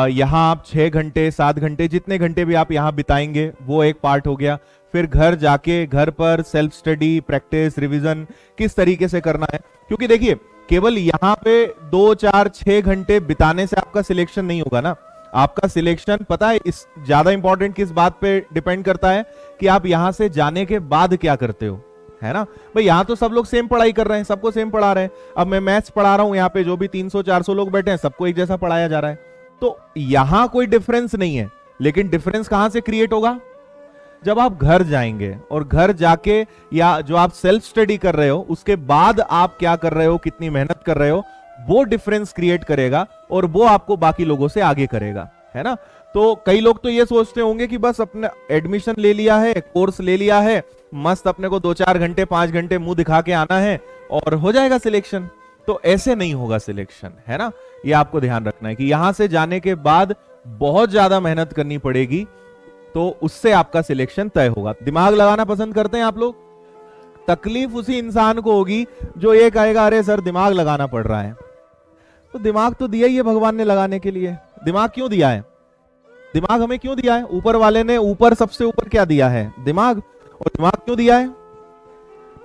यहाँ आप 6 घंटे 7 घंटे जितने घंटे भी आप यहाँ बिताएंगे वो एक पार्ट हो गया। फिर घर जाके घर पर सेल्फ स्टडी, प्रैक्टिस, रिवीजन किस तरीके से करना है, क्योंकि देखिए केवल यहाँ पे 2 4 6 घंटे बिताने से आपका सिलेक्शन नहीं होगा ना। आपका सिलेक्शन पता है इस ज्यादा इंपॉर्टेंट किस बात पे डिपेंड करता है कि आप यहां से जाने के बाद क्या करते हो, है ना। भाई यहाँ तो सब लोग सेम पढ़ाई कर रहे हैं, सबको सेम पढ़ा रहे हैं। अब मैं मैथ्स पढ़ा रहा हूं, यहाँ पे जो भी 300 400 लोग बैठे हैं सबको एक जैसा पढ़ाया जा रहा है, तो यहां कोई डिफरेंस नहीं है। लेकिन डिफरेंस कहां से क्रिएट होगा, जब आप घर जाएंगे और घर जाके या जो आप सेल्फ स्टडी कर रहे हो उसके बाद आप क्या कर रहे हो, कितनी मेहनत कर रहे हो, वो डिफरेंस क्रिएट करेगा और वो आपको बाकी लोगों से आगे करेगा, है ना। तो कई लोग तो ये सोचते होंगे कि बस अपने एडमिशन ले लिया है, कोर्स ले लिया है, मस्त अपने को 2 4 घंटे 5 घंटे मुंह दिखा के आना है और हो जाएगा सिलेक्शन। तो ऐसे नहीं होगा सिलेक्शन, है ना। ये आपको ध्यान रखना है कि यहां से जाने के बाद बहुत ज्यादा मेहनत करनी पड़ेगी, तो उससे आपका सिलेक्शन तय होगा। दिमाग लगाना पसंद करते हैं आप लोग? तकलीफ उसी इंसान को होगी जो ये कहेगा अरे सर दिमाग लगाना पड़ रहा है। तो दिमाग तो दिया ही है भगवान ने लगाने के लिए। दिमाग क्यों दिया है? दिमाग हमें क्यों दिया है? ऊपर वाले ने ऊपर सबसे ऊपर क्या दिया है? दिमाग। और दिमाग क्यों दिया है?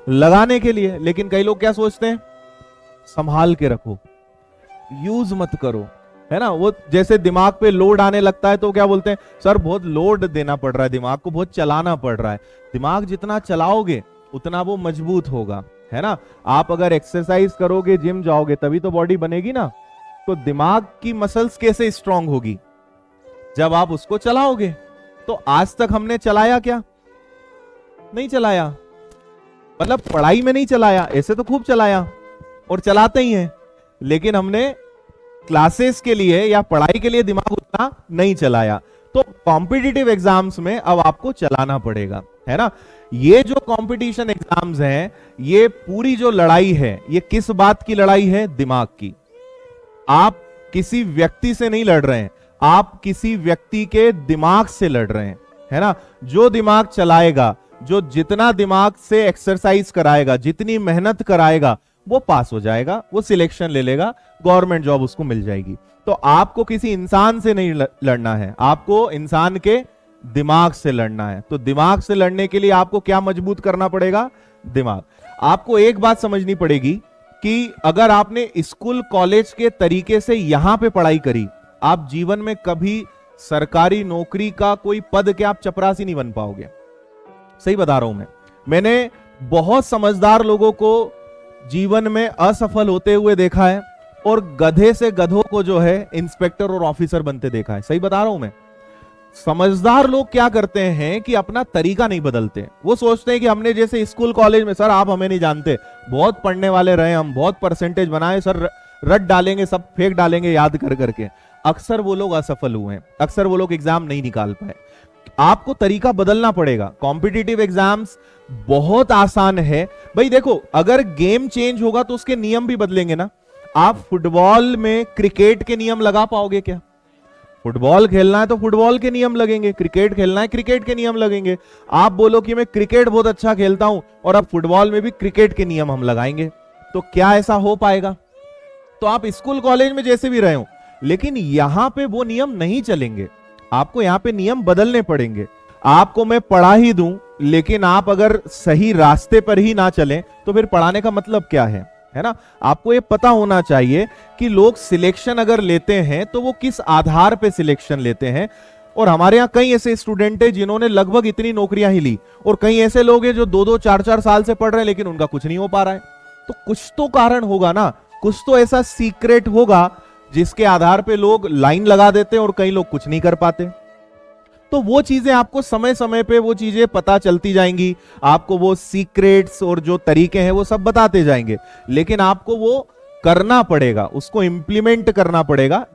लगाने के लिए। लेकिन कई लोग क्या सोचते हैं, संभाल के रखो, यूज मत करो, है ना। वो जैसे दिमाग पे लोड आने लगता है तो क्या बोलते हैं, सर बहुत लोड देना पड़ रहा है, दिमाग को बहुत चलाना पड़ रहा है। दिमाग जितना चलाओगे उतना वो मजबूत होगा, है ना। आप अगर एक्सरसाइज करोगे, जिम जाओगे, तभी तो बॉडी बनेगी ना। तो दिमाग की मसल्स कैसे स्ट्रांग होगी? जब आप उसको चलाओगे। तो आज तक हमने चलाया क्या? नहीं चलाया। मतलब पढ़ाई में नहीं चलाया, ऐसे तो खूब चलाया और चलाते ही हैं, लेकिन हमने क्लासेस के लिए या पढ़ाई के लिए दिमाग उतना नहीं चलाया। तो कॉम्पिटिटिव एग्जाम्स में अब आपको चलाना पड़ेगा, है ना। ये जो कंपटीशन एग्जाम्स हैं, ये पूरी जो लड़ाई है, ये किस बात की लड़ाई है? दिमाग की। आप किसी व्यक्ति से नहीं लड़ रहे हैं, आप किसी व्यक्ति के दिमाग से लड़ रहे हैं, है ना। जो दिमाग चलाएगा, जो जितना दिमाग से एक्सरसाइज कराएगा, जितनी मेहनत कराएगा, वो पास हो जाएगा, वो सिलेक्शन ले लेगा, गवर्नमेंट जॉब उसको मिल जाएगी। तो आपको किसी इंसान से नहीं लड़ना है, आपको इंसान के दिमाग से लड़ना है। तो दिमाग से लड़ने के लिए आपको क्या मजबूत करना पड़ेगा? दिमाग। आपको एक बात समझनी पड़ेगी कि अगर आपने स्कूल कॉलेज के तरीके से यहां पे पढ़ाई करी, आप जीवन में कभी सरकारी नौकरी का कोई पद के आप चपरासी नहीं बन पाओगे। सही बता रहा हूं मैंने बहुत समझदार लोगों को जीवन में असफल होते हुए देखा है और गधे से गधों को जो है इंस्पेक्टर और ऑफिसर बनते देखा है। सही बता रहा हूं मैं। समझदार लोग क्या करते हैं कि अपना तरीका नहीं बदलते। वो सोचते हैं कि हमने जैसे स्कूल कॉलेज में, सर आप हमें नहीं जानते, बहुत पढ़ने वाले रहे हम, बहुत परसेंटेज बनाए सर, रट डालेंगे, सब फेंक डालेंगे याद कर करके। अक्सर वो लोग असफल हुए हैं, अक्सर वो लोग एग्जाम नहीं निकाल पाए। आपको तरीका बदलना पड़ेगा। कॉम्पिटिटिव एग्जाम्स बहुत आसान है भाई। देखो अगर गेम चेंज होगा तो उसके नियम भी बदलेंगे ना। आप फुटबॉल में क्रिकेट के नियम लगा पाओगे क्या? फुटबॉल खेलना है तो फुटबॉल के नियम लगेंगे, क्रिकेट खेलना है क्रिकेट के नियम लगेंगे। आप बोलो कि मैं क्रिकेट बहुत अच्छा खेलता हूं और अब फुटबॉल में भी क्रिकेट के नियम हम लगाएंगे, तो क्या ऐसा हो पाएगा? तो आप स्कूल कॉलेज में जैसे भी रहे हो, लेकिन यहां पे वो नियम नहीं चलेंगे। आपको यहां पे नियम बदलने पड़ेंगे। आपको मैं पढ़ा ही दूं, लेकिन आप अगर सही रास्ते पर ही ना चलें तो फिर पढ़ाने का मतलब क्या है ना। आपको ये पता होना चाहिए कि लोग सिलेक्शन अगर लेते हैं तो वो किस आधार पे सिलेक्शन लेते हैं। और हमारे यहाँ कई ऐसे स्टूडेंट हैं जिन्होंने लगभग इतनी नौकरियां ही ली, और कई ऐसे लोग हैं जो 2-2 4-4 साल से पढ़ रहे हैं लेकिन उनका कुछ नहीं हो पा रहा है। तो कुछ तो कारण होगा ना, कुछ तो ऐसा सीक्रेट होगा जिसके आधार पे लोग लाइन लगा देते हैं और कई लोग कुछ नहीं कर पाते। तो वो चीजें आपको समय समय पे वो चीजें पता चलती जाएंगी, आपको वो सीक्रेट्स और जो तरीके हैं वो सब बताते जाएंगे, लेकिन आपको वो करना पड़ेगा, उसको इंप्लीमेंट करना पड़ेगा।